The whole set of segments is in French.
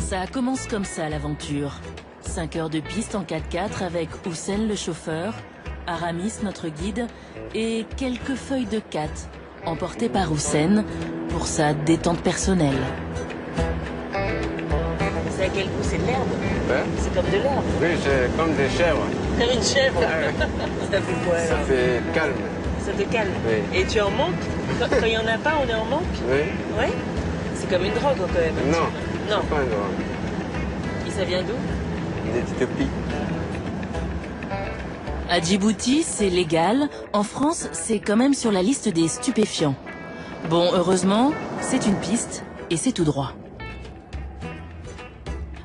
Ça commence comme ça l'aventure. 5 heures de piste en 4x4 avec Houssen le chauffeur, Aramis notre guide et quelques feuilles de cat emportées par Houssen pour sa détente personnelle. C'est à quel goût? C'est de l'herbe? Ouais. C'est comme de l'herbe? Oui, c'est comme des chèvres. Comme une chèvre? Ça fait quoi alors? Ça fait calme. Ça te calme? Oui. Et tu en manques? Quand il n'y en a pas, on est en manque? Oui. Ouais? C'est comme une drogue quand même. Non, Non. c'est pas une drogue. Et ça vient d'où? D'Éthiopie. À Djibouti, c'est légal. En France, c'est quand même sur la liste des stupéfiants. Bon, heureusement, c'est une piste et c'est tout droit.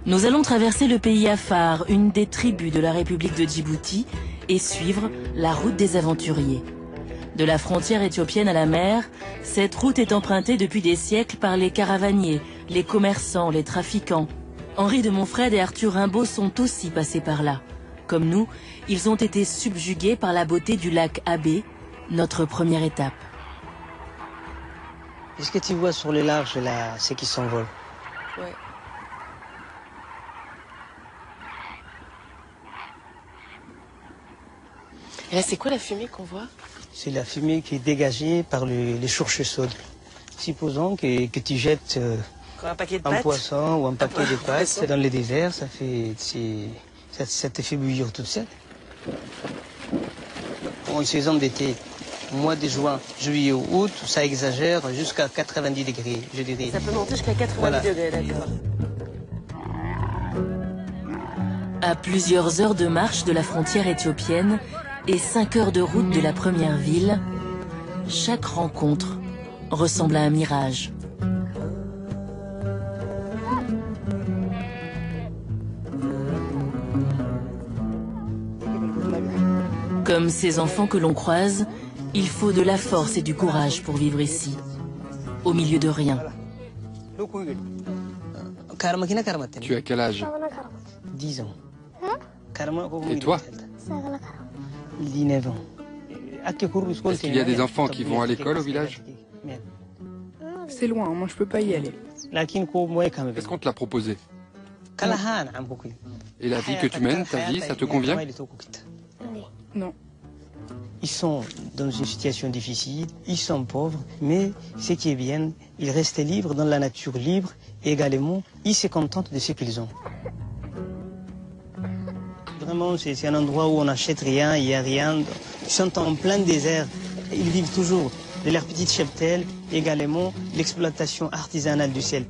Nous allons traverser le pays Afar, une des tribus de la République de Djibouti, et suivre la route des aventuriers. De la frontière éthiopienne à la mer, cette route est empruntée depuis des siècles par les caravaniers, les commerçants, les trafiquants. Henri de Montfred et Arthur Rimbaud sont aussi passés par là. Comme nous, ils ont été subjugués par la beauté du lac Abbé, notre première étape. Est-ce que tu vois sur le large là, ceux qui s'envolent? Ouais. Et là, c'est quoi la fumée qu'on voit? C'est la fumée qui est dégagée par les fourches chaudes. Supposons que tu jettes Un paquet de un pâtes? poisson ou un paquet de poisson. pâtes dans le désert, ça te fait bouillir toute seule. En saison d'été, au mois de juin, juillet ou août, ça exagère jusqu'à 90 degrés, je dirais. Ça peut monter jusqu'à 90 Voilà. degrés, d'accord. À plusieurs heures de marche de la frontière éthiopienne et 5 heures de route de la première ville, chaque rencontre ressemble à un mirage. Comme ces enfants que l'on croise, il faut de la force et du courage pour vivre ici, au milieu de rien. Tu as quel âge? 10 ans. Et toi? 19 ans. Est-ce qu'il y a des enfants qui vont à l'école au village? C'est loin, moi je peux pas y aller. Est-ce qu'on te l'a proposé? Et la vie que tu mènes, ta vie, ça te convient? Non. Ils sont dans une situation difficile, ils sont pauvres, mais ce qui est bien, ils restent libres dans la nature libre, et également, ils se contentent de ce qu'ils ont. Vraiment, c'est un endroit où on n'achète rien, il n'y a rien. Ils sont en plein désert, ils vivent toujours de leur petite cheptelle, également l'exploitation artisanale du sel.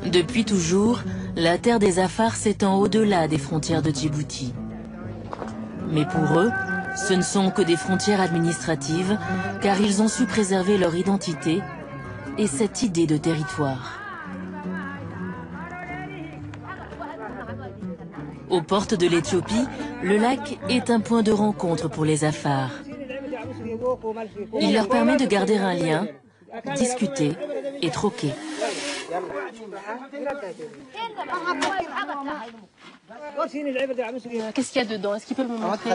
Depuis toujours, la terre des Afars s'étend au-delà des frontières de Djibouti. Mais pour eux, ce ne sont que des frontières administratives, car ils ont su préserver leur identité et cette idée de territoire. Aux portes de l'Éthiopie, le lac est un point de rencontre pour les Afars. Il leur permet de garder un lien, discuter et troquer. Qu'est-ce qu'il y a dedans? Est-ce qu'il peut me montrer?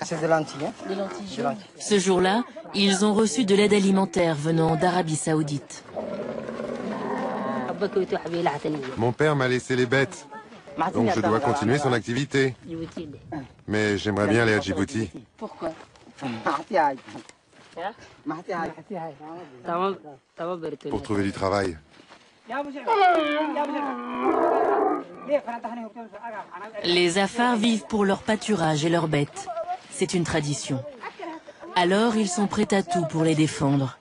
C'est de lentilles. Des lentilles jaunes. Ce jour-là, ils ont reçu de l'aide alimentaire venant d'Arabie Saoudite. Mon père m'a laissé les bêtes, donc je dois continuer son activité. Mais j'aimerais bien aller à Djibouti. Pourquoi? Pour trouver du travail. Les Afars vivent pour leur pâturage et leurs bêtes. C'est une tradition. Alors ils sont prêts à tout pour les défendre.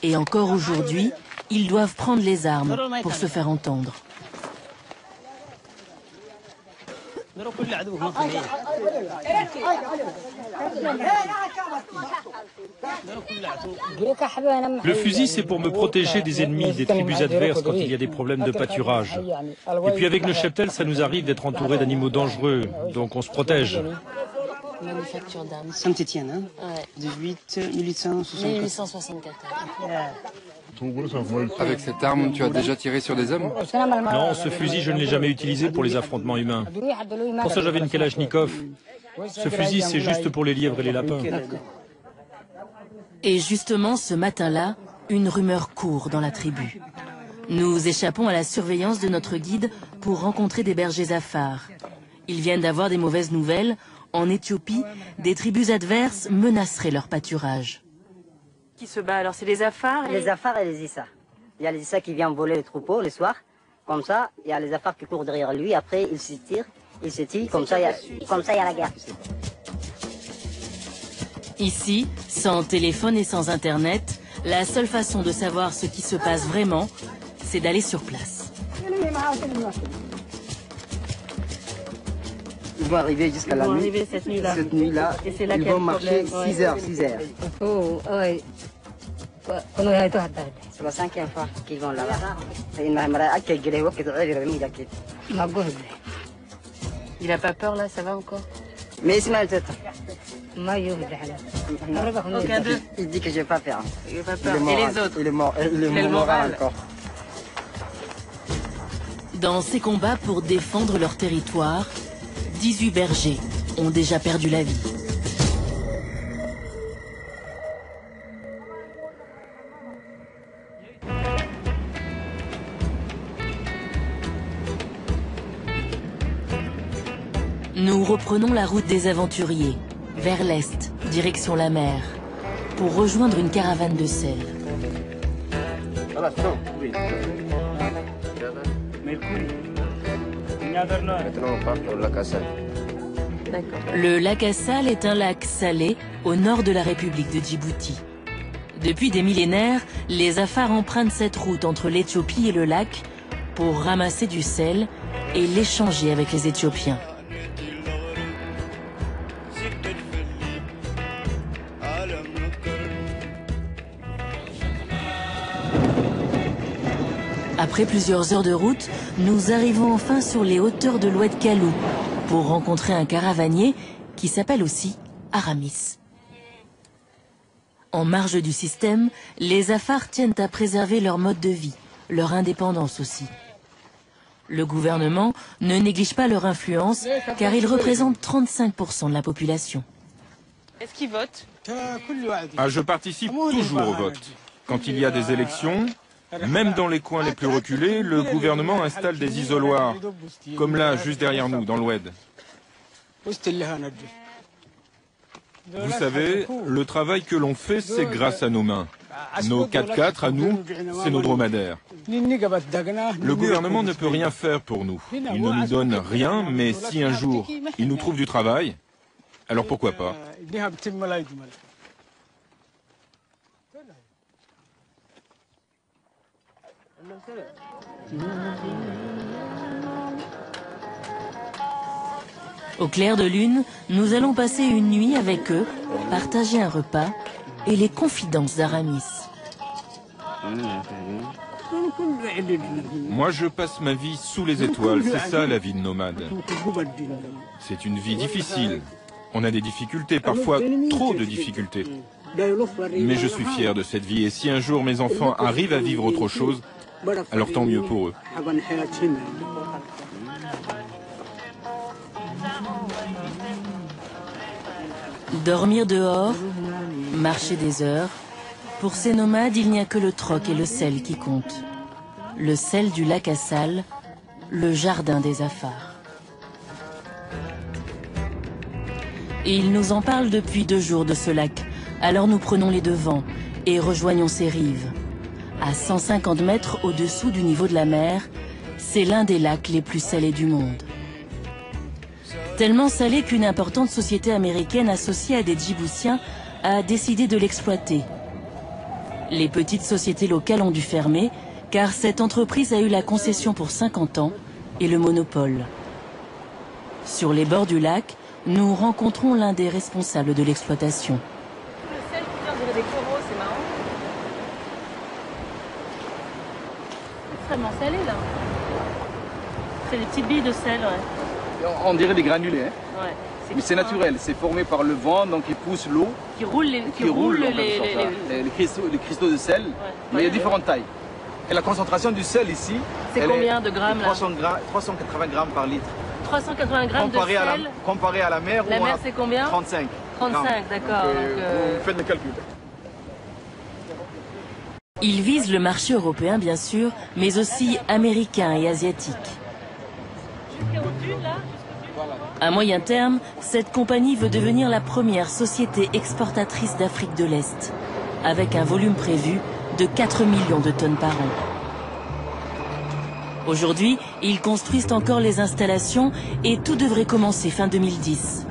Et encore aujourd'hui, ils doivent prendre les armes pour se faire entendre. Le fusil, c'est pour me protéger des ennemis, des tribus adverses quand il y a des problèmes de pâturage. Et puis avec le cheptel, ça nous arrive d'être entouré d'animaux dangereux, donc on se protège. Manufacture d'armes. Saint-Étienne, hein? Ouais. 1864. 1864. Avec cette arme, tu as déjà tiré sur des hommes? Non, ce fusil, je ne l'ai jamais utilisé pour les affrontements humains. Pour ça, j'avais une Kalachnikov. Ce fusil, c'est juste pour les lièvres et les lapins. Et justement, ce matin-là, une rumeur court dans la tribu. Nous échappons à la surveillance de notre guide pour rencontrer des bergers Afars. Ils viennent d'avoir des mauvaises nouvelles. En Éthiopie, des tribus adverses menaceraient leur pâturage. Qui se bat alors? C'est les Afars Les Afars et les Issa. Il y a les Issa qui viennent voler les troupeaux le soir. Comme ça, il y a les Afars qui courent derrière lui. Après, ils se tirent. Comme ça, il y a la guerre. Ici, sans téléphone et sans Internet, la seule façon de savoir ce qui se passe vraiment, c'est d'aller sur place. Ils vont arriver jusqu'à la nuit. Cette nuit-là. Cette nuit-là, ils vont marcher 6 heures. C'est la 5e fois qu'ils vont là-bas. Il a pas peur là, ça va encore? Mais c'est mal tête. Aucun d'eux. Il dit que j'ai pas peur. Il a pas peur. Et les autres? Il est mort. Il est moral encore. Dans ces combats pour défendre leur territoire, 18 bergers ont déjà perdu la vie. Nous reprenons la route des aventuriers, vers l'est, direction la mer, pour rejoindre une caravane de sel. Le lac Assal est un lac salé au nord de la République de Djibouti. Depuis des millénaires, les Afars empruntent cette route entre l'Éthiopie et le lac pour ramasser du sel et l'échanger avec les Éthiopiens. Après plusieurs heures de route, nous arrivons enfin sur les hauteurs de l'Oued Kalou pour rencontrer un caravanier qui s'appelle aussi Aramis. En marge du système, les Afars tiennent à préserver leur mode de vie, leur indépendance aussi. Le gouvernement ne néglige pas leur influence car ils représentent 35% de la population. Est-ce qu'ils votent? Je participe toujours au vote. Quand il y a des élections, même dans les coins les plus reculés, le gouvernement installe des isoloirs, comme là, juste derrière nous, dans l'Oued. Vous savez, le travail que l'on fait, c'est grâce à nos mains. Nos 4x4 à nous, c'est nos dromadaires. Le gouvernement ne peut rien faire pour nous. Il ne nous donne rien, mais si un jour il nous trouve du travail, alors pourquoi pas? Au clair de lune, nous allons passer une nuit avec eux, partager un repas et les confidences d'Aramis. Moi, je passe ma vie sous les étoiles, c'est ça la vie de nomade. C'est une vie difficile. On a des difficultés, parfois trop de difficultés. Mais je suis fier de cette vie et si un jour mes enfants arrivent à vivre autre chose, alors tant mieux pour eux. Dormir dehors, marcher des heures. Pour ces nomades, il n'y a que le troc et le sel qui comptent. Le sel du lac Assal, le jardin des Afars. Et ils nous en parlent depuis 2 jours de ce lac. Alors nous prenons les devants et rejoignons ses rives. À 150 mètres au-dessous du niveau de la mer, c'est l'un des lacs les plus salés du monde. Tellement salé qu'une importante société américaine associée à des Djiboutiens a décidé de l'exploiter. Les petites sociétés locales ont dû fermer, car cette entreprise a eu la concession pour 50 ans et le monopole. Sur les bords du lac, nous rencontrons l'un des responsables de l'exploitation. Le sel qui vient, on dirait des coraux, c'est marrant. Extrêmement salé là. C'est des petites billes de sel, ouais. On dirait des granulés, hein. Ouais. Mais c'est naturel, c'est formé par le vent, donc il pousse l'eau. Qui roule les cristaux de sel, mais il y a différentes tailles. Et la concentration du sel ici, c'est combien de grammes là? 380 grammes par litre. 380 grammes de sel. Comparé à la mer, la mer c'est combien? 35. 35, d'accord. Vous faites le calcul. Il vise le marché européen, bien sûr, mais aussi américain et asiatique. À moyen terme, cette compagnie veut devenir la première société exportatrice d'Afrique de l'Est, avec un volume prévu de 4 millions de tonnes par an. Aujourd'hui, ils construisent encore les installations et tout devrait commencer fin 2010.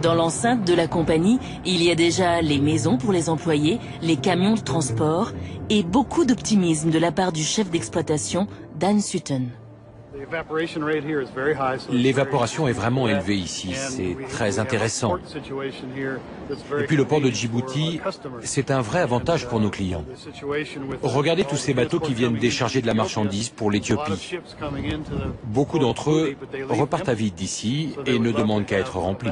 Dans l'enceinte de la compagnie, il y a déjà les maisons pour les employés, les camions de transport et beaucoup d'optimisme de la part du chef d'exploitation, Dan Sutton. L'évaporation est vraiment élevée ici, c'est très intéressant. Et puis le port de Djibouti, c'est un vrai avantage pour nos clients. Regardez tous ces bateaux qui viennent décharger de la marchandise pour l'Éthiopie. Beaucoup d'entre eux repartent à vide d'ici et ne demandent qu'à être remplis.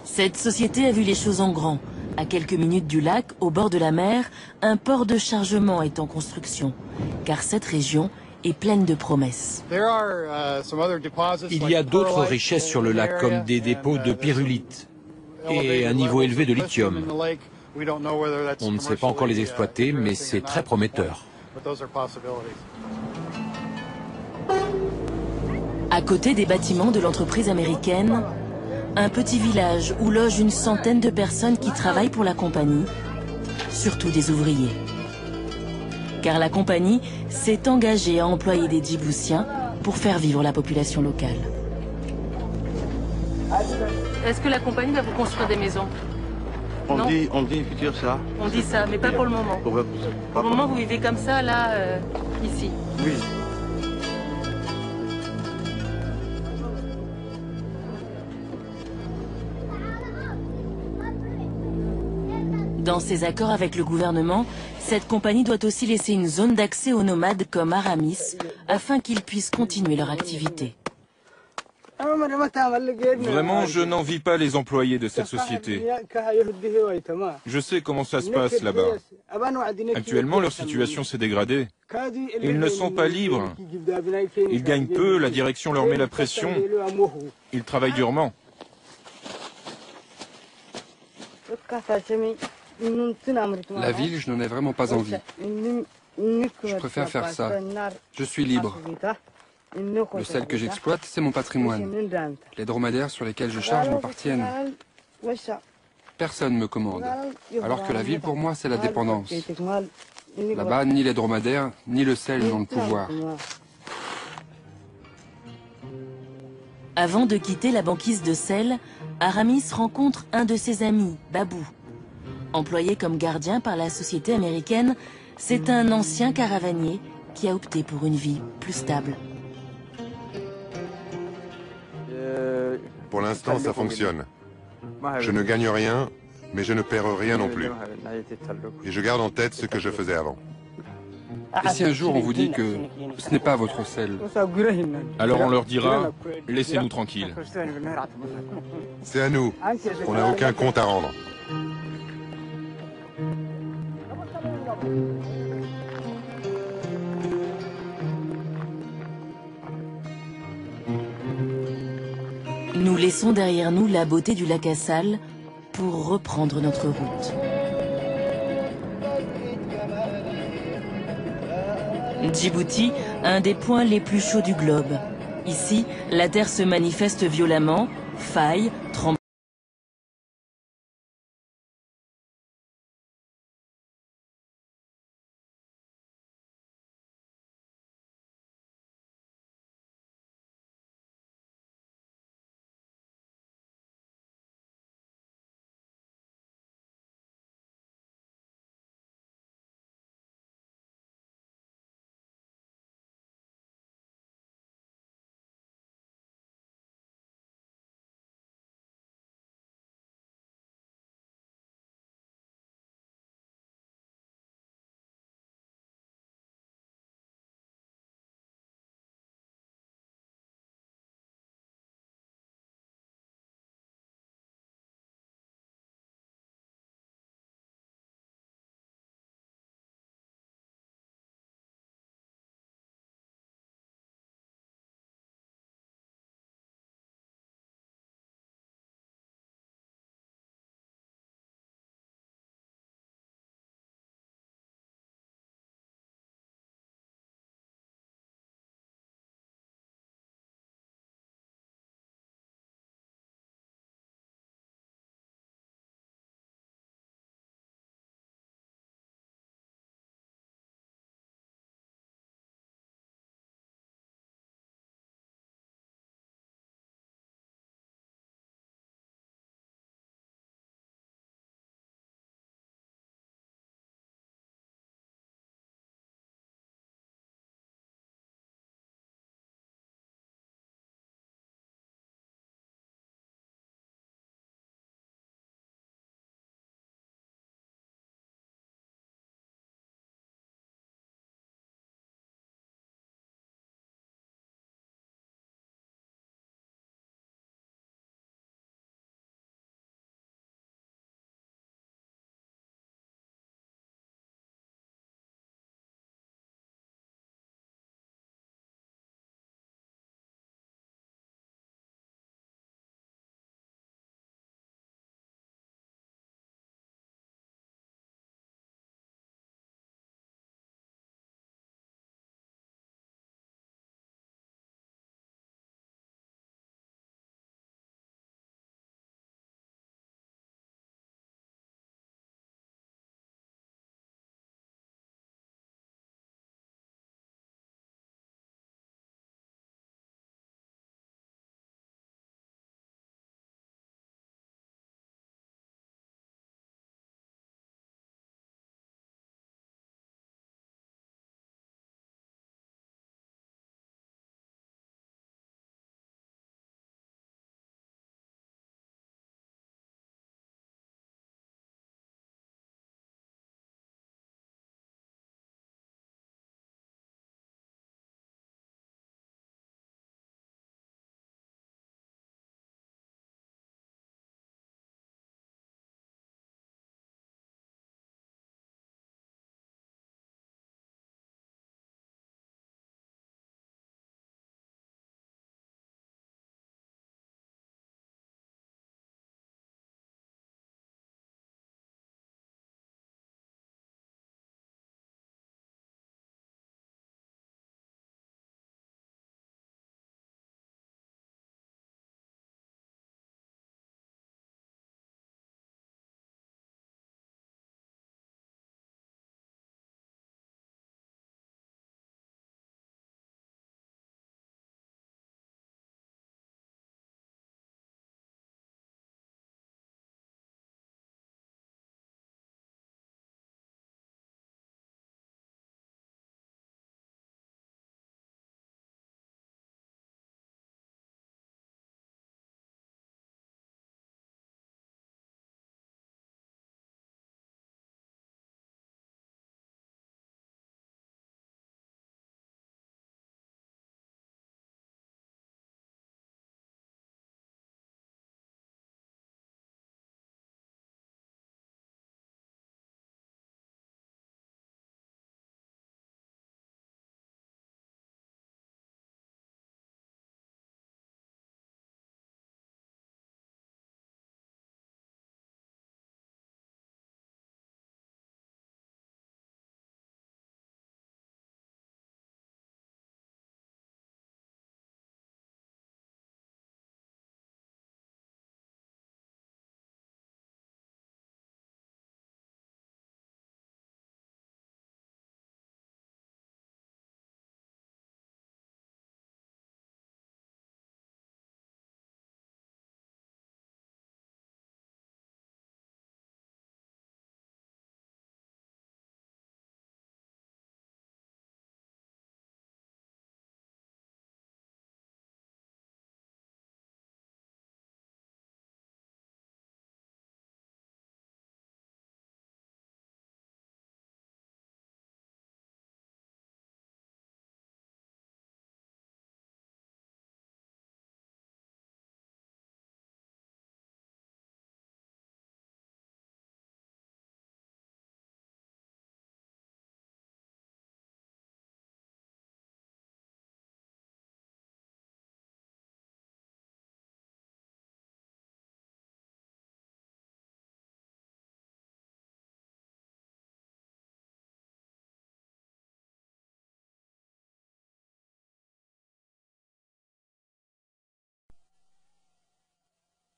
Cette société a vu les choses en grand. À quelques minutes du lac, au bord de la mer, un port de chargement est en construction, car cette région est pleine de promesses. Il y a d'autres richesses sur le lac, comme des dépôts de pyrrhulite et un niveau élevé de lithium. On ne sait pas encore les exploiter, mais c'est très prometteur. À côté des bâtiments de l'entreprise américaine, un petit village où logent une centaine de personnes qui travaillent pour la compagnie, surtout des ouvriers. Car la compagnie s'est engagée à employer des Djiboutiens pour faire vivre la population locale. Est-ce que la compagnie va vous construire des maisons? On dit futur ça. On dit ça, mais pas pour le moment. Pour le moment, vous vivez comme ça, là, ici. Oui. Dans ses accords avec le gouvernement, cette compagnie doit aussi laisser une zone d'accès aux nomades comme Aramis, afin qu'ils puissent continuer leur activité. Vraiment, je n'envie pas les employés de cette société. Je sais comment ça se passe là-bas. Actuellement, leur situation s'est dégradée. Ils ne sont pas libres. Ils gagnent peu, la direction leur met la pression. Ils travaillent durement. La ville, je n'en ai vraiment pas envie. Je préfère faire ça. Je suis libre. Le sel que j'exploite, c'est mon patrimoine. Les dromadaires sur lesquels je charge m'appartiennent. Personne ne me commande. Alors que la ville, pour moi, c'est la dépendance. Là-bas, ni les dromadaires, ni le sel n'ont le pouvoir. Avant de quitter la banquise de sel, Aramis rencontre un de ses amis, Babou. Employé comme gardien par la société américaine, c'est un ancien caravanier qui a opté pour une vie plus stable. Pour l'instant, ça fonctionne. Je ne gagne rien, mais je ne perds rien non plus. Et je garde en tête ce que je faisais avant. Et si un jour on vous dit que ce n'est pas votre sel? Alors on leur dira, laissez-nous tranquilles. C'est à nous. On n'a aucun compte à rendre. Nous laissons derrière nous la beauté du lac Assal pour reprendre notre route. Djibouti, un des points les plus chauds du globe. Ici, la terre se manifeste violemment, failles, tremblements.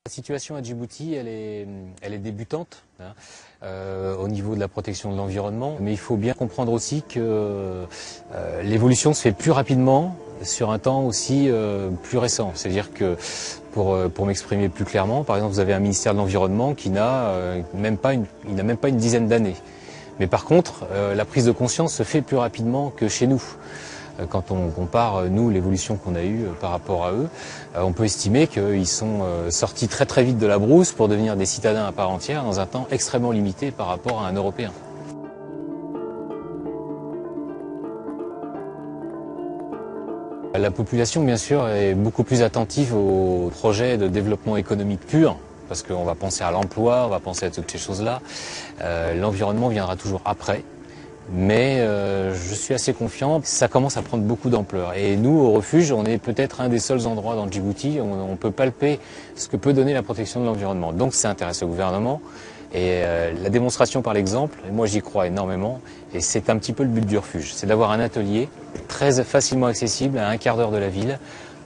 La situation à Djibouti, elle est débutante au niveau de la protection de l'environnement, mais il faut bien comprendre aussi que l'évolution se fait plus rapidement sur un temps aussi plus récent. C'est-à-dire que, pour m'exprimer plus clairement, par exemple, vous avez un ministère de l'Environnement qui n'a même pas une dizaine d'années. Mais par contre, la prise de conscience se fait plus rapidement que chez nous. Quand on compare, nous, l'évolution qu'on a eue par rapport à eux, on peut estimer qu'ils sont sortis très très vite de la brousse pour devenir des citadins à part entière dans un temps extrêmement limité par rapport à un Européen. La population, bien sûr, est beaucoup plus attentive aux projets de développement économique pur, parce qu'on va penser à l'emploi, on va penser à toutes ces choses-là. L'environnement viendra toujours après. Mais je suis assez confiant, ça commence à prendre beaucoup d'ampleur. Et nous, au refuge, on est peut-être un des seuls endroits dans Djibouti où on peut palper ce que peut donner la protection de l'environnement. Donc ça intéresse le gouvernement. Et la démonstration par l'exemple, moi j'y crois énormément, et c'est un petit peu le but du refuge. C'est d'avoir un atelier très facilement accessible à un quart d'heure de la ville,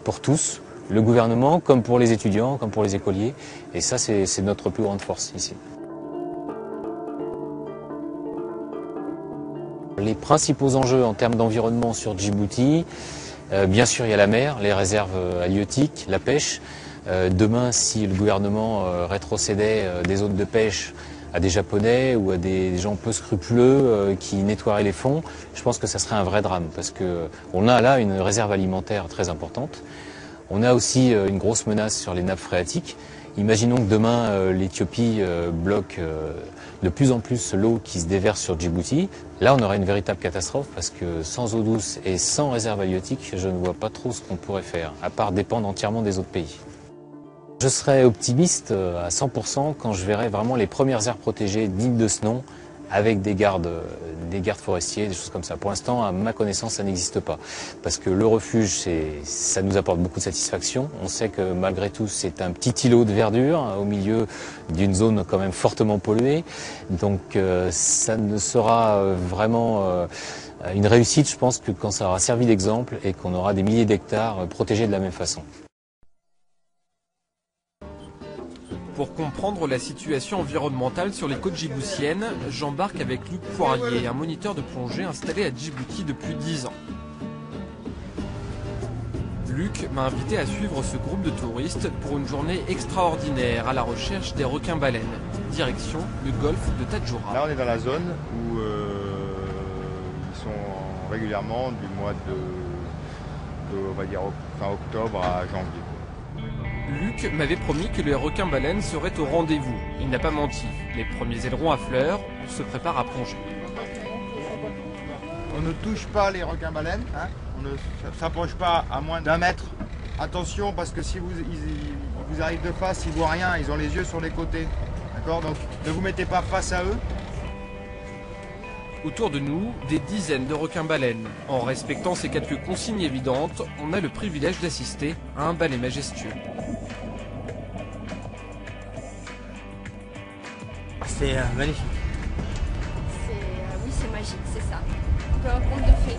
pour tous, le gouvernement, comme pour les étudiants, comme pour les écoliers. Et ça, c'est notre plus grande force ici. Les principaux enjeux en termes d'environnement sur Djibouti, bien sûr il y a la mer, les réserves halieutiques, la pêche. Demain, si le gouvernement rétrocédait des zones de pêche à des Japonais ou à des gens peu scrupuleux qui nettoieraient les fonds, je pense que ça serait un vrai drame parce qu'on a là une réserve alimentaire très importante. On a aussi une grosse menace sur les nappes phréatiques. Imaginons que demain l'Éthiopie bloque de plus en plus l'eau qui se déverse sur Djibouti. Là, on aurait une véritable catastrophe parce que sans eau douce et sans réserve halieutique, je ne vois pas trop ce qu'on pourrait faire, à part dépendre entièrement des autres pays. Je serais optimiste à 100% quand je verrai vraiment les premières aires protégées dignes de ce nom, avec des gardes forestiers, des choses comme ça. Pour l'instant, à ma connaissance, ça n'existe pas. Parce que le refuge, ça nous apporte beaucoup de satisfaction. On sait que malgré tout, c'est un petit îlot de verdure au milieu d'une zone quand même fortement polluée. Donc ça ne sera vraiment une réussite, je pense, que quand ça aura servi d'exemple et qu'on aura des milliers d'hectares protégés de la même façon. Pour comprendre la situation environnementale sur les côtes djiboutiennes, j'embarque avec Luc Poirier, un moniteur de plongée installé à Djibouti depuis 10 ans. Luc m'a invité à suivre ce groupe de touristes pour une journée extraordinaire à la recherche des requins-baleines. Direction le golfe de Tadjoura. Là on est dans la zone où ils sont régulièrement du mois de on va dire, fin octobre à janvier. Luc m'avait promis que les requins-baleines seraient au rendez-vous. Il n'a pas menti. Les premiers ailerons à fleurs, on se prépare à plonger. On ne touche pas les requins-baleines, hein. On ne s'approche pas à moins d'1 mètre. Attention parce que si ils vous arrivent de face, ils ne voient rien, ils ont les yeux sur les côtés. D'accord ? Donc ne vous mettez pas face à eux. Autour de nous, des dizaines de requins-baleines. En respectant ces quelques consignes évidentes, on a le privilège d'assister à un balai majestueux. C'est magnifique. Oui, c'est magique, c'est ça. Un peu un conte de fées.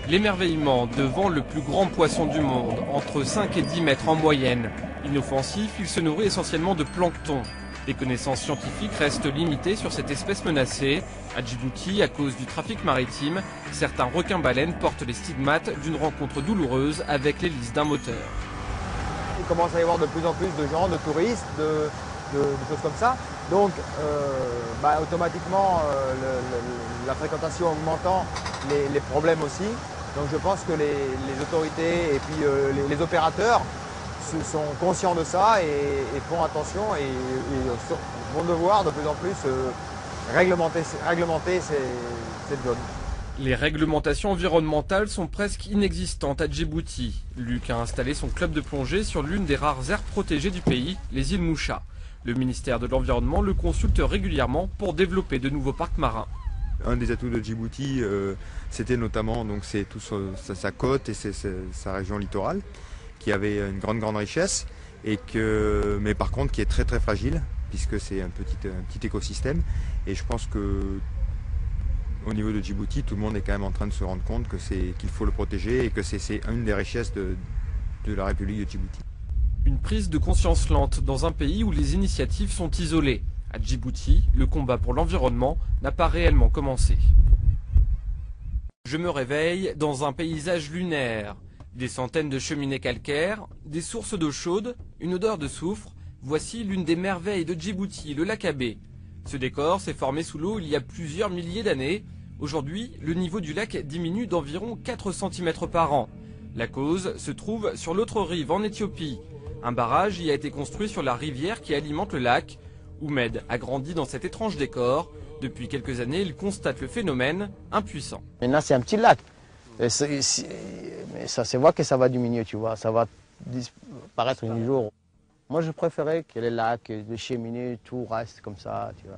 L'émerveillement devant le plus grand poisson du monde, entre 5 et 10 mètres en moyenne. Inoffensif, il se nourrit essentiellement de plancton. Les connaissances scientifiques restent limitées sur cette espèce menacée. À Djibouti, à cause du trafic maritime, certains requins-baleines portent les stigmates d'une rencontre douloureuse avec l'hélice d'un moteur. Il commence à y avoir de plus en plus de gens, de touristes, de choses comme ça. Donc, automatiquement, la fréquentation augmentant, les problèmes aussi. Donc je pense que les autorités et puis les opérateurs sont conscients de ça et font attention et vont devoir de plus en plus réglementer cette zone. Les réglementations environnementales sont presque inexistantes à Djibouti. Luc a installé son club de plongée sur l'une des rares aires protégées du pays, les îles Moucha. Le ministère de l'Environnement le consulte régulièrement pour développer de nouveaux parcs marins. Un des atouts de Djibouti, c'était notamment tout sa côte et sa région littorale, qui avait une grande richesse, mais par contre qui est très très fragile, puisque c'est un petit écosystème. Et je pense que au niveau de Djibouti, tout le monde est quand même en train de se rendre compte qu'il faut le protéger et que c'est une des richesses de la République de Djibouti. Une prise de conscience lente dans un pays où les initiatives sont isolées. À Djibouti, le combat pour l'environnement n'a pas réellement commencé. Je me réveille dans un paysage lunaire. Des centaines de cheminées calcaires, des sources d'eau chaude, une odeur de soufre. Voici l'une des merveilles de Djibouti, le lac Abbé. Ce décor s'est formé sous l'eau il y a plusieurs milliers d'années. Aujourd'hui, le niveau du lac diminue d'environ 4 cm par an. La cause se trouve sur l'autre rive, en Éthiopie. Un barrage y a été construit sur la rivière qui alimente le lac. Oumed a grandi dans cet étrange décor. Depuis quelques années, il constate le phénomène, impuissant. Maintenant, c'est un petit lac. Mais ça se voit que ça va diminuer, tu vois. Ça va disparaître un jour. Moi, je préférais que les lacs, les cheminées, tout reste comme ça, tu vois.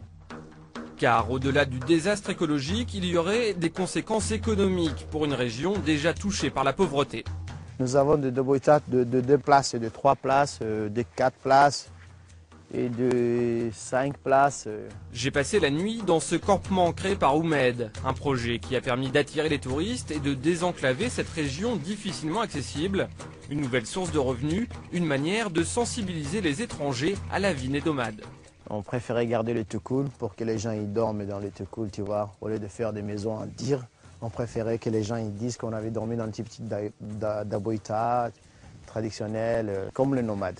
Car au-delà du désastre écologique, il y aurait des conséquences économiques pour une région déjà touchée par la pauvreté. Nous avons des habitats de 2 places, de 3 places, de 4 places et de 5 places. J'ai passé la nuit dans ce campement créé par Oumed, un projet qui a permis d'attirer les touristes et de désenclaver cette région difficilement accessible. Une nouvelle source de revenus, une manière de sensibiliser les étrangers à la vie nomade. On préférait garder les tukuls pour que les gens y dorment dans les tukuls, tu vois, au lieu de faire des maisons à dire. On préférait que les gens ils disent qu'on avait dormi dans un petit d'habitat traditionnel, comme les nomades.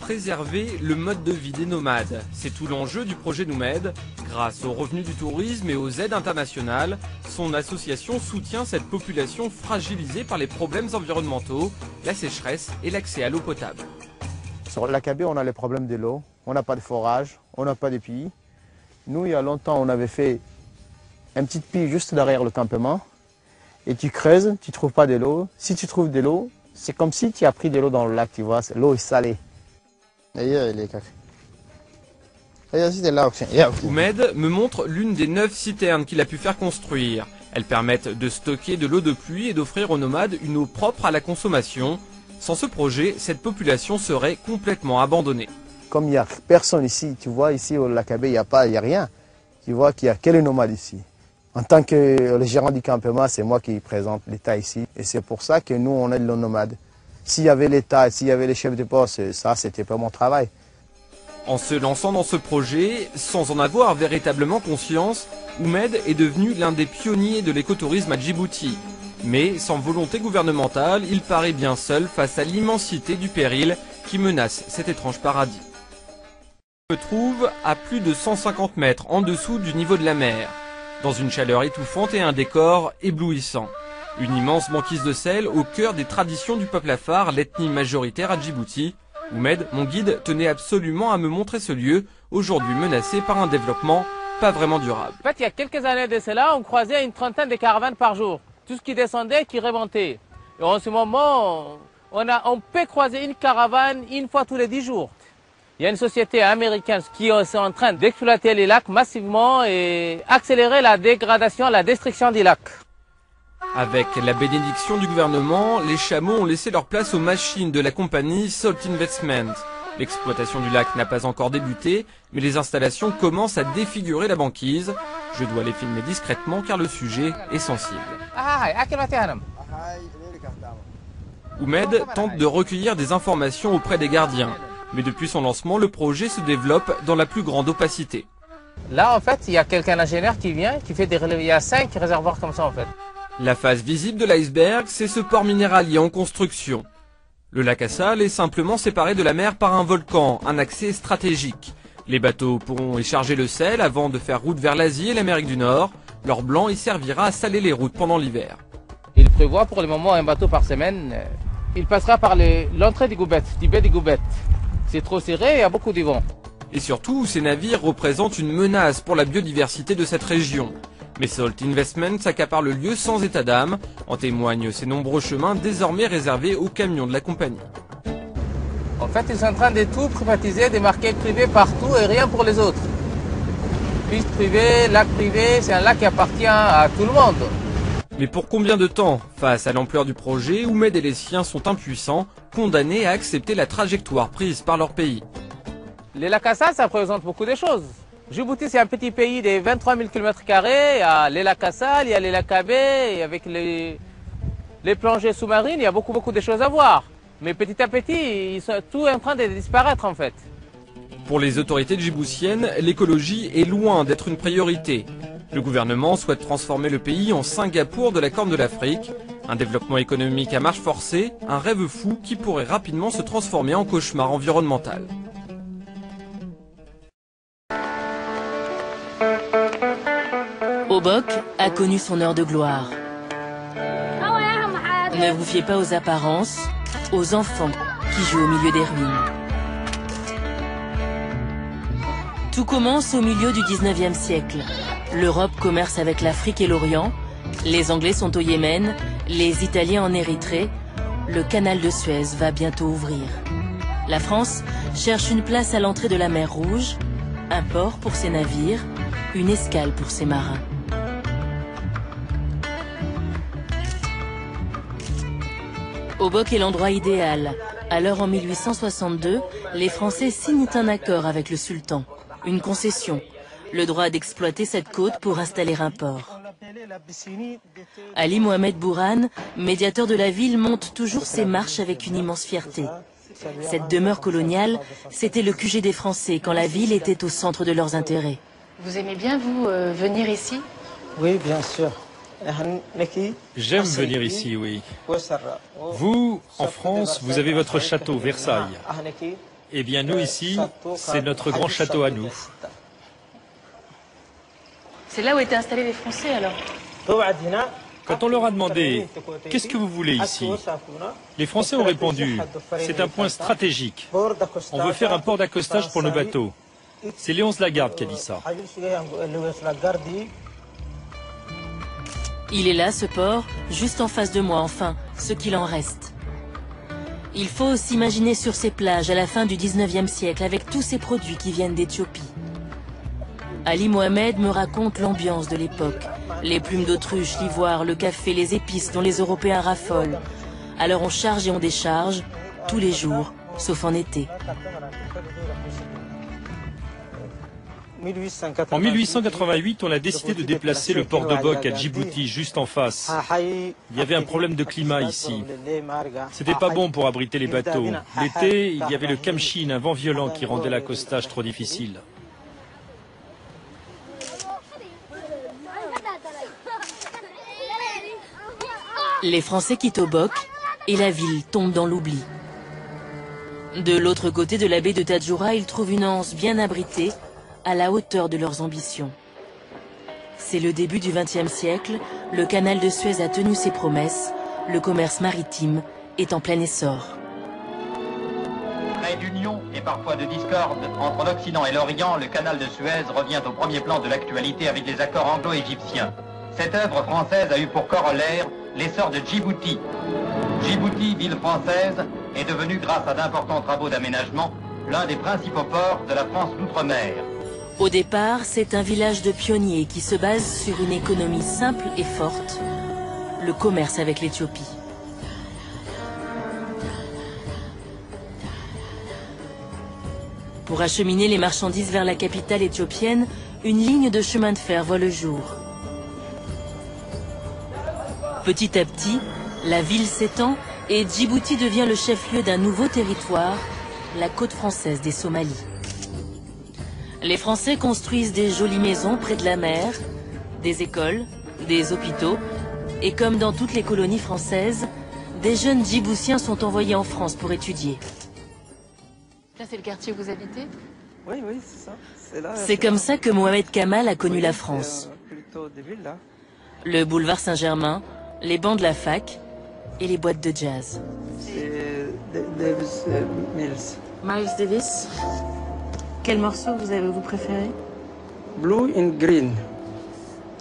Préserver le mode de vie des nomades, c'est tout l'enjeu du projet Noumed. Grâce aux revenus du tourisme et aux aides internationales, son association soutient cette population fragilisée par les problèmes environnementaux, la sécheresse et l'accès à l'eau potable. Sur le lac Abbé, on a les problèmes de l'eau, on n'a pas de forage, on n'a pas de puits. Nous, il y a longtemps, on avait fait un petit puits juste derrière le campement. Et tu creuses, tu ne trouves pas de l'eau. Si tu trouves de l'eau, c'est comme si tu as pris de l'eau dans le lac, tu vois. L'eau est salée. Oumed me montre l'une des 9 citernes qu'il a pu faire construire. Elles permettent de stocker de l'eau de pluie et d'offrir aux nomades une eau propre à la consommation. Sans ce projet, cette population serait complètement abandonnée. Comme il n'y a personne ici, tu vois, ici au lac Abbé, il n'y a rien. Tu vois qu'il n'y a que les nomades ici. En tant que le gérant du campement, c'est moi qui présente l'État ici. Et c'est pour ça que nous, on est les nomades. S'il y avait l'État, s'il y avait les chefs de poste, ça, c'était pas mon travail. En se lançant dans ce projet, sans en avoir véritablement conscience, Oumed est devenu l'un des pionniers de l'écotourisme à Djibouti. Mais sans volonté gouvernementale, il paraît bien seul face à l'immensité du péril qui menace cet étrange paradis. Je me trouve à plus de 150 mètres en dessous du niveau de la mer, dans une chaleur étouffante et un décor éblouissant. Une immense banquise de sel au cœur des traditions du peuple afar, l'ethnie majoritaire à Djibouti. Oumed, mon guide, tenait absolument à me montrer ce lieu, aujourd'hui menacé par un développement pas vraiment durable. En fait, il y a quelques années de cela, on croisait une trentaine de caravanes par jour. Tout ce qui descendait, qui remontait. Et en ce moment, on peut croiser une caravane une fois tous les 10 jours. Il y a une société américaine qui est en train d'exploiter les lacs massivement et accélérer la dégradation, la destruction des lacs. Avec la bénédiction du gouvernement, les chameaux ont laissé leur place aux machines de la compagnie Salt Investment. L'exploitation du lac n'a pas encore débuté, mais les installations commencent à défigurer la banquise. Je dois les filmer discrètement car le sujet est sensible. Oumed tente de recueillir des informations auprès des gardiens. Mais depuis son lancement, le projet se développe dans la plus grande opacité. Là, en fait, il y a quelqu'un ingénieur qui vient, qui fait des relevés. Il y a 5 réservoirs comme ça, en fait. La face visible de l'iceberg, c'est ce port minéralier en construction. Le lac Assal est simplement séparé de la mer par un volcan, un accès stratégique. Les bateaux pourront y charger le sel avant de faire route vers l'Asie et l'Amérique du Nord. L'or blanc y servira à saler les routes pendant l'hiver. Il prévoit pour le moment un bateau par semaine. Il passera par l'entrée du baie des Goubettes. C'est trop serré et il y a beaucoup de vent. Et surtout, ces navires représentent une menace pour la biodiversité de cette région. Mais Salt Investment s'accapare le lieu sans état d'âme. En témoignent ces nombreux chemins désormais réservés aux camions de la compagnie. En fait, ils sont en train de tout privatiser, de marquer privé partout et rien pour les autres. Piste privée, lac privé, c'est un lac qui appartient à tout le monde. Mais pour combien de temps? Face à l'ampleur du projet, Oumed et les siens sont impuissants, condamnés à accepter la trajectoire prise par leur pays. Les lacs Assal, ça représente beaucoup de choses. Djibouti, c'est un petit pays de 23 000 km². Il y a les lacs Assal, il y a les lacs Abbé, et avec les plongées sous-marines, il y a beaucoup de choses à voir. Mais petit à petit, tout est en train de disparaître en fait. Pour les autorités djiboutiennes, l'écologie est loin d'être une priorité. Le gouvernement souhaite transformer le pays en Singapour de la Corne de l'Afrique. Un développement économique à marche forcée, un rêve fou qui pourrait rapidement se transformer en cauchemar environnemental. Obok a connu son heure de gloire. Ne vous fiez pas aux apparences, aux enfants qui jouent au milieu des ruines. Tout commence au milieu du 19e siècle. L'Europe commerce avec l'Afrique et l'Orient. Les Anglais sont au Yémen, les Italiens en Érythrée. Le canal de Suez va bientôt ouvrir. La France cherche une place à l'entrée de la mer Rouge, un port pour ses navires, une escale pour ses marins. Obok est l'endroit idéal. Alors en 1862, les Français signent un accord avec le sultan, une concession, le droit d'exploiter cette côte pour installer un port. Ali Mohamed Bourhan, médiateur de la ville, monte toujours ses marches avec une immense fierté. Cette demeure coloniale, c'était le QG des Français quand la ville était au centre de leurs intérêts. Vous aimez bien, vous, venir ici? Oui, bien sûr. J'aime venir ici, oui. Vous, en France, vous avez votre château, Versailles. Eh bien, nous, ici, c'est notre grand château à nous. C'est là où étaient installés les Français, alors? Quand on leur a demandé « Qu'est-ce que vous voulez ici ?», les Français ont répondu « C'est un point stratégique. On veut faire un port d'accostage pour nos bateaux. » C'est Léonce Lagarde qui a dit ça. Il est là, ce port, juste en face de moi, enfin, ce qu'il en reste. Il faut s'imaginer sur ces plages à la fin du 19e siècle, avec tous ces produits qui viennent d'Éthiopie. Ali Mohamed me raconte l'ambiance de l'époque. Les plumes d'autruche, l'ivoire, le café, les épices dont les Européens raffolent. Alors on charge et on décharge, tous les jours, sauf en été. En 1888, on a décidé de déplacer le port d'Obok à Djibouti, juste en face. Il y avait un problème de climat ici. C'était pas bon pour abriter les bateaux. L'été, il y avait le Kamchin, un vent violent qui rendait l'accostage trop difficile. Les Français quittent Obok et la ville tombe dans l'oubli. De l'autre côté de la baie de Tadjoura, ils trouvent une anse bien abritée, à la hauteur de leurs ambitions. C'est le début du XXe siècle, le canal de Suez a tenu ses promesses, le commerce maritime est en plein essor. Après d'union et parfois de discorde entre l'Occident et l'Orient, le canal de Suez revient au premier plan de l'actualité avec les accords anglo-égyptiens. Cette œuvre française a eu pour corollaire l'essor de Djibouti. Djibouti, ville française, est devenue, grâce à d'importants travaux d'aménagement, l'un des principaux ports de la France d'outre-mer. Au départ, c'est un village de pionniers qui se base sur une économie simple et forte, le commerce avec l'Éthiopie. Pour acheminer les marchandises vers la capitale éthiopienne, une ligne de chemin de fer voit le jour. Petit à petit, la ville s'étend et Djibouti devient le chef-lieu d'un nouveau territoire, la côte française des Somalies. Les Français construisent des jolies maisons près de la mer, des écoles, des hôpitaux, et comme dans toutes les colonies françaises, des jeunes Djiboutiens sont envoyés en France pour étudier. Là, c'est le quartier où vous habitez? Oui, oui, c'est ça. C'est comme ça que Mohamed Kamal a connu la France. Le boulevard Saint-Germain, les bancs de la fac et les boîtes de jazz. C'est Davis Mills. Miles Davis. Quel morceau vous préférez? Blue and Green.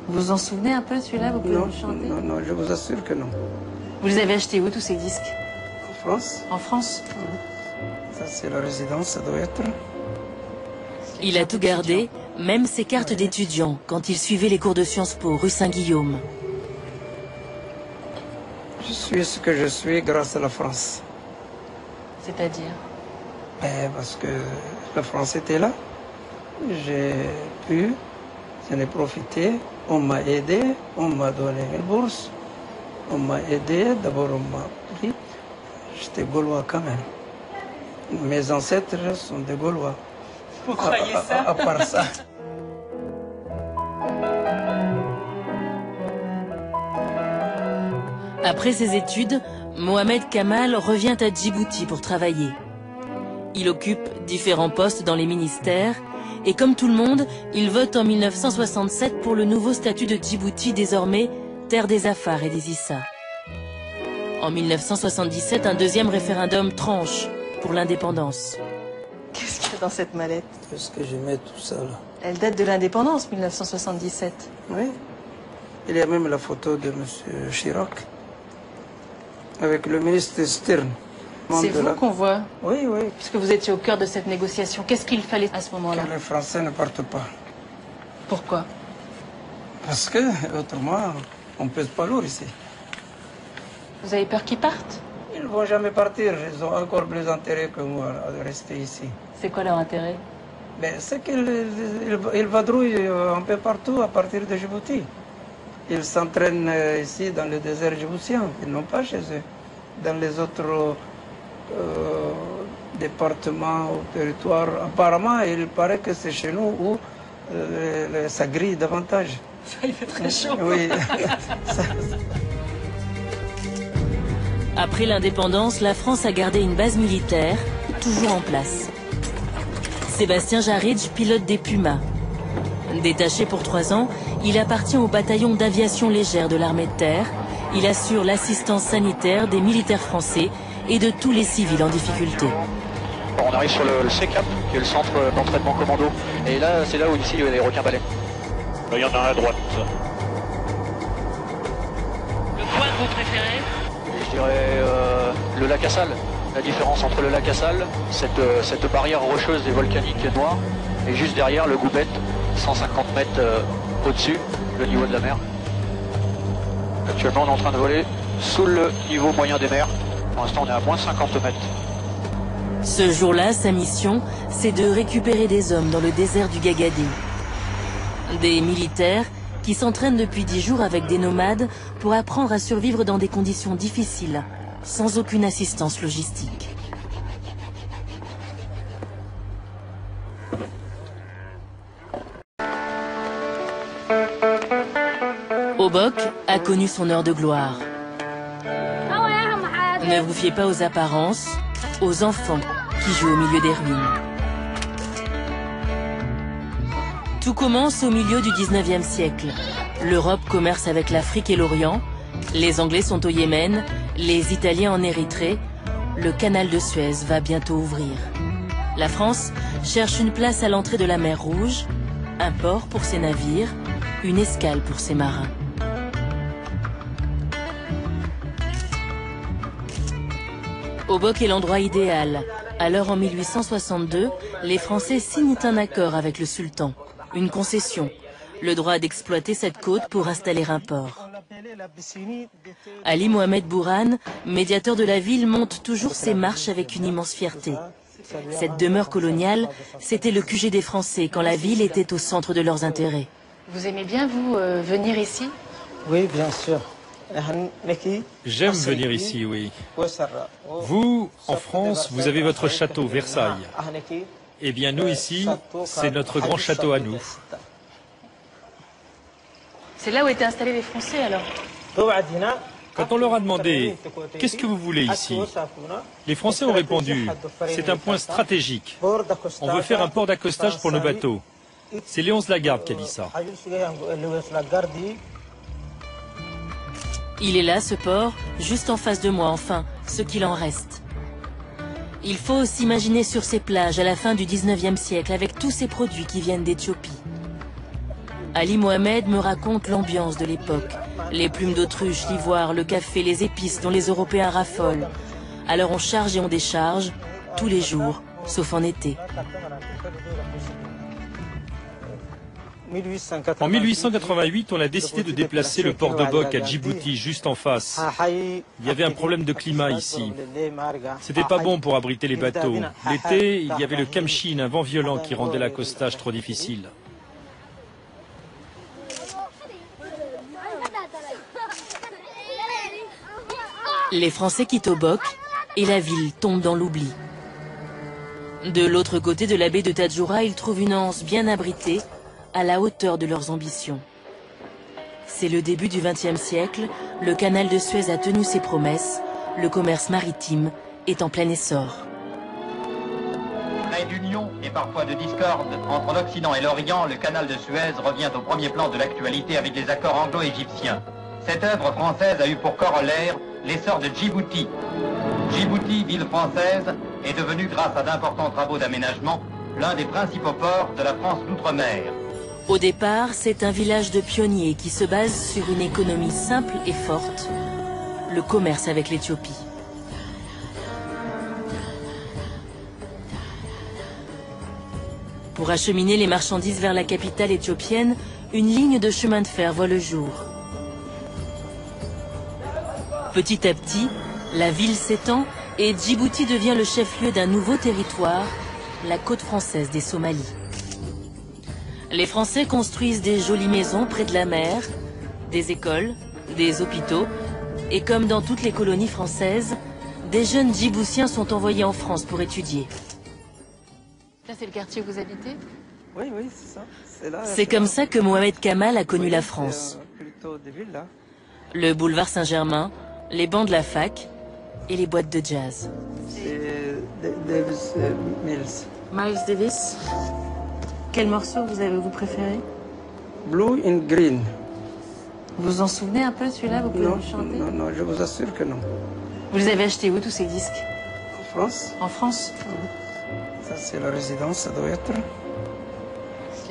Vous vous en souvenez un peu celui-là? Vous pouvez le chanter? Non, non, je vous assure que non. Vous les avez achetés où, tous ces disques? En France. En France? Ça, c'est la résidence, ça doit être. Il a tout gardé, même ses cartes d'étudiant, quand il suivait les cours de Sciences Po, rue Saint-Guillaume. Je suis ce que je suis grâce à la France. C'est-à-dire? Parce que la France était là. J'en ai profité. On m'a aidé, on m'a donné une bourse. On m'a aidé, d'abord on m'a pris. J'étais Gaulois quand même. Mes ancêtres sont des Gaulois. Vous croyez ça? À part ça. Après ses études, Mohamed Kamal revient à Djibouti pour travailler. Il occupe différents postes dans les ministères et comme tout le monde, il vote en 1967 pour le nouveau statut de Djibouti, désormais terre des Afars et des Issa. En 1977, un deuxième référendum tranche pour l'indépendance. Qu'est-ce qu'il y a dans cette mallette? Qu'est-ce que je mets tout ça là? Elle date de l'indépendance, 1977. Oui. Il y a même la photo de M. Chirac avec le ministre Stern. C'est vous qu'on voit? Oui, oui. Puisque vous étiez au cœur de cette négociation. Qu'est-ce qu'il fallait à ce moment-là? Que les Français ne partent pas. Pourquoi? Parce que, autrement, on pèse pas lourd ici. Vous avez peur qu'ils partent? Ils ne vont jamais partir. Ils ont encore plus intérêt que moi de rester ici. C'est quoi leur intérêt? C'est qu'ils vadrouillent un peu partout à partir de Djibouti. Ils s'entraînent ici dans le désert djiboutien. Ils n'ont pas chez eux. Dans les autres départements ou territoires, apparemment, il paraît que c'est chez nous où ça grille davantage. Il fait très chaud. Oui. Après l'indépendance, la France a gardé une base militaire, toujours en place. Sébastien Jaridj pilote des Pumas. Détaché pour 3 ans, il appartient au bataillon d'aviation légère de l'armée de terre. Il assure l'assistance sanitaire des militaires français et de tous les civils en difficulté. On arrive sur le CECAP, qui est le centre d'entraînement commando. Et là, c'est là où ici il y a les requins-balais. Il y en a un à droite. Le coin que vous préférez? Je dirais le lac Assal. La différence entre le lac Assal, cette barrière rocheuse et volcanique noire, et juste derrière le Goubet, 150 mètres au-dessus, le niveau de la mer. Actuellement, on est en train de voler sous le niveau moyen des mers. Pour l'instant, on est à moins 50 mètres. Ce jour-là, sa mission, c'est de récupérer des hommes dans le désert du Gagadé. Des militaires qui s'entraînent depuis 10 jours avec des nomades pour apprendre à survivre dans des conditions difficiles, sans aucune assistance logistique. Obok a connu son heure de gloire. Ne vous fiez pas aux apparences, aux enfants qui jouent au milieu des ruines. Tout commence au milieu du 19e siècle. L'Europe commerce avec l'Afrique et l'Orient. Les Anglais sont au Yémen, les Italiens en Érythrée. Le canal de Suez va bientôt ouvrir. La France cherche une place à l'entrée de la mer Rouge, un port pour ses navires, une escale pour ses marins. Obok est l'endroit idéal. Alors en 1862, les Français signent un accord avec le sultan, une concession, le droit d'exploiter cette côte pour installer un port. Ali Mohamed Bourhan, médiateur de la ville, monte toujours ses marches avec une immense fierté. Cette demeure coloniale, c'était le QG des Français quand la ville était au centre de leurs intérêts. Vous aimez bien, vous, venir ici? Oui, bien sûr. J'aime venir ici, oui. Vous, en France, vous avez votre château, Versailles. Eh bien, nous, ici, c'est notre grand château à nous. C'est là où étaient installés les Français, alors? Quand on leur a demandé « Qu'est-ce que vous voulez ici ?», les Français ont répondu « C'est un point stratégique. On veut faire un port d'accostage pour nos bateaux. » C'est Léonce Lagarde qui a dit ça. Il est là, ce port, juste en face de moi, enfin, ce qu'il en reste. Il faut s'imaginer sur ces plages à la fin du 19e siècle, avec tous ces produits qui viennent d'Éthiopie. Ali Mohamed me raconte l'ambiance de l'époque. Les plumes d'autruche, l'ivoire, le café, les épices dont les Européens raffolent. Alors on charge et on décharge, tous les jours, sauf en été. En 1888, on a décidé de déplacer le port d'Obok à Djibouti, juste en face. Il y avait un problème de climat ici. C'était pas bon pour abriter les bateaux. L'été, il y avait le Kamchin, un vent violent qui rendait l'accostage trop difficile. Les Français quittent Obok et la ville tombe dans l'oubli. De l'autre côté de la baie de Tadjoura, ils trouvent une anse bien abritée, à la hauteur de leurs ambitions. C'est le début du XXe siècle, le canal de Suez a tenu ses promesses, le commerce maritime est en plein essor. Trait d'union et parfois de discorde entre l'Occident et l'Orient, le canal de Suez revient au premier plan de l'actualité avec les accords anglo-égyptiens. Cette œuvre française a eu pour corollaire l'essor de Djibouti. Djibouti, ville française, est devenue, grâce à d'importants travaux d'aménagement, l'un des principaux ports de la France d'outre-mer. Au départ, c'est un village de pionniers qui se base sur une économie simple et forte, le commerce avec l'Éthiopie. Pour acheminer les marchandises vers la capitale éthiopienne, une ligne de chemin de fer voit le jour. Petit à petit, la ville s'étend et Djibouti devient le chef-lieu d'un nouveau territoire, la côte française des Somalies. Les Français construisent des jolies maisons près de la mer, des écoles, des hôpitaux, et comme dans toutes les colonies françaises, des jeunes Djiboutiens sont envoyés en France pour étudier. Là, c'est le quartier où vous habitez? Oui, oui, c'est ça. C'est comme ça que Mohamed Kamal a connu la France. Le boulevard Saint-Germain, les bancs de la fac et les boîtes de jazz. C'est Davis Mills. Miles Davis. Quel morceau vous préférez? Blue and Green. Vous vous en souvenez un peu celui-là? Vous pouvez le chanter? Non, non, je vous assure que non. Vous les avez achetés où tous ces disques? En France. En France? Ça c'est la résidence, ça doit être.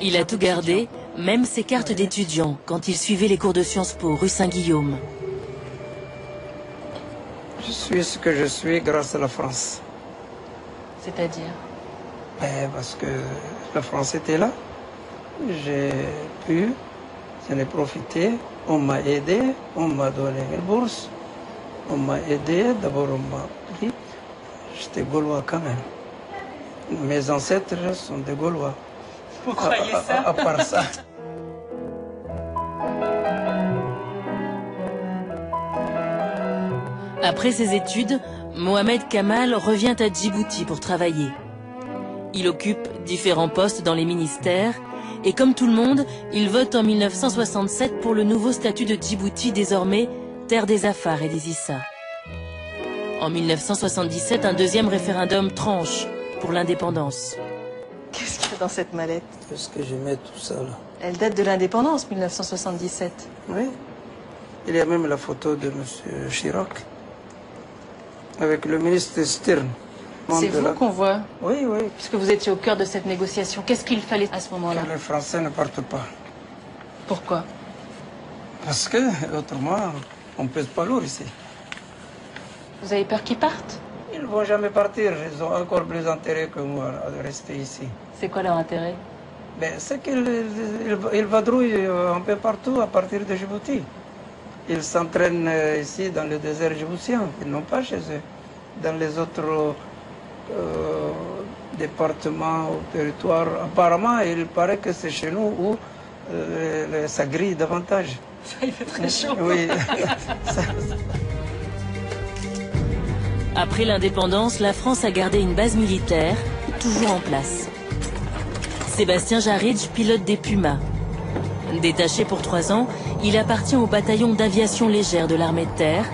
Il a tout gardé, même ses cartes d'étudiant, quand il suivait les cours de Sciences Po, rue Saint-Guillaume. Je suis ce que je suis grâce à la France. C'est-à-dire? Parce que la France était là. J'ai pu, j'en ai profité. On m'a aidé, on m'a donné une bourse. On m'a aidé, d'abord on m'a pris. J'étais gaulois quand même. Mes ancêtres sont des Gaulois. Vous croyez ça? À part ça. Après ses études, Mohamed Kamal revient à Djibouti pour travailler. Il occupe différents postes dans les ministères et comme tout le monde, il vote en 1967 pour le nouveau statut de Djibouti, désormais terre des Afars et des Issa. En 1977, un deuxième référendum tranche pour l'indépendance. Qu'est-ce qu'il y a dans cette mallette? Qu'est-ce que je mets tout ça là? Elle date de l'indépendance, 1977. Oui. Il y a même la photo de M. Chirac avec le ministre Stern. C'est vous qu'on voit? Oui, oui. Puisque vous étiez au cœur de cette négociation. Qu'est-ce qu'il fallait à ce moment-là? Que les Français ne partent pas. Pourquoi? Parce que, autrement, on pèse pas lourd ici. Vous avez peur qu'ils partent? Ils ne vont jamais partir. Ils ont encore plus intérêt que moi de rester ici. C'est quoi leur intérêt? C'est qu'ils vadrouillent un peu partout à partir de Djibouti. Ils s'entraînent ici dans le désert djiboutien. Ils n'ont pas chez eux. Dans les autres départements ou territoires, apparemment, il paraît que c'est chez nous où ça grille davantage. Il fait très chaud. Oui. Après l'indépendance, la France a gardé une base militaire, toujours en place. Sébastien Jaridj pilote des Pumas. Détaché pour 3 ans, il appartient au bataillon d'aviation légère de l'armée de terre.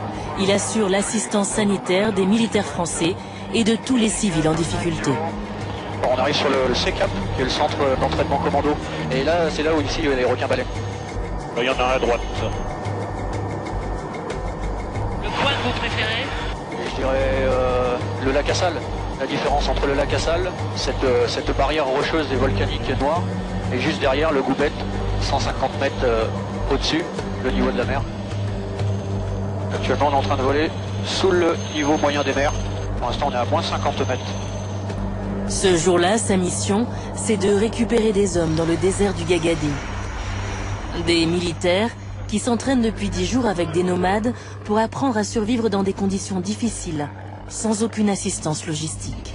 Il assure l'assistance sanitaire des militaires français et de tous les civils en difficulté. On arrive sur le CECAP, qui est le centre d'entraînement commando. Et là, c'est là où ici les requins balais. Il y en a un à droite. Le coin que vous préférez? Je dirais le lac Assal. La différence entre le lac Assal, cette barrière rocheuse et volcanique noire, et juste derrière le Goubet, 150 mètres au-dessus, le niveau de la mer. Actuellement, on est en train de voler sous le niveau moyen des mers. Pour l'instant, on est à moins 50 mètres. Ce jour-là, sa mission, c'est de récupérer des hommes dans le désert du Gagadé. Des militaires qui s'entraînent depuis 10 jours avec des nomades pour apprendre à survivre dans des conditions difficiles, sans aucune assistance logistique.